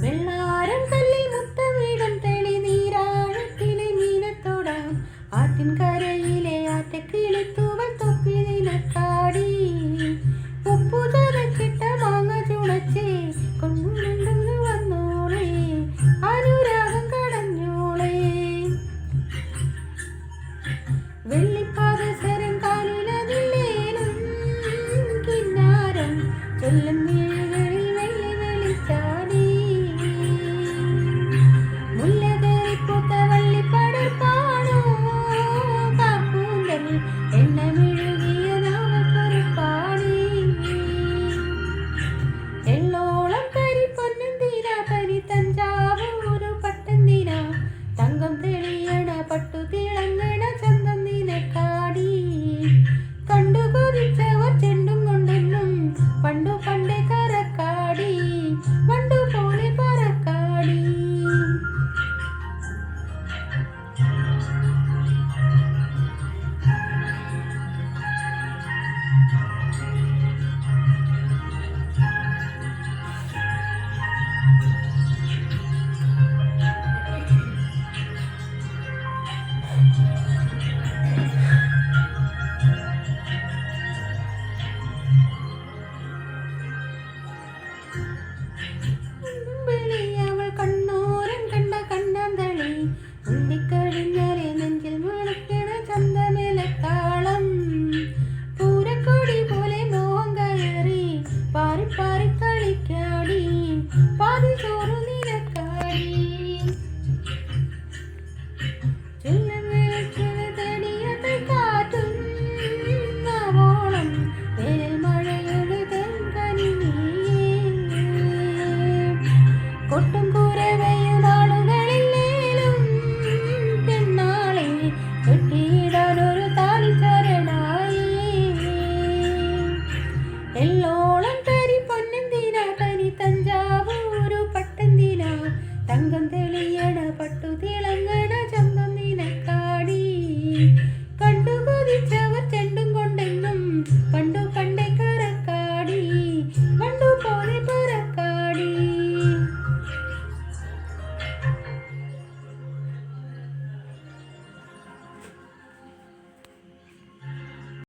വെള്ളാരം കല്ലിൽ മുത്തമിടും തെളി നീരാഴത്തിലെ മീനത്തോടാം ആറ്റിൻ കരയിലെ ആറ്റക്കിളിത്തൂവൽ തൊപ്പി നിനക്കാടി ഉപ്പു ചതച്ചിട്ട മാങ്ങ ചുണച്ചേ കൊണ്ടുകൊണ്ടു വന്നോളേ അനുരാഗം കടഞ്ഞോളേ വെള്ളിപ്പാദസരം കാലിലതില്ലേനും കിന്നാരം ചൊല്ലും വീഴുകളിൽ വെള്ളി വെളിച്ചാടി മുല്ലകരി പൂത്ത വള്ളിപ്പടർപ്പാണോ കാക്കൂന്തൽ എണ്ണ മെഴുകിയ നാമക്കറുപ്പാടി എള്ളോളം കരി പൊന്നെന്തിന കരി തഞ്ചാവൂരു പട്ടെന്തിന തങ്കം തെളിയണ പട്ടു തിളങ്ങണ ചന്തം നിനക്കാടി കണ്ടു കൊതിച്ചവർ ചെണ്ടും കൊണ്ടെന്നും പണ്ടു പണ്ടേ കരക്കാടി പണ്ടു പോലെ പറക്കാടി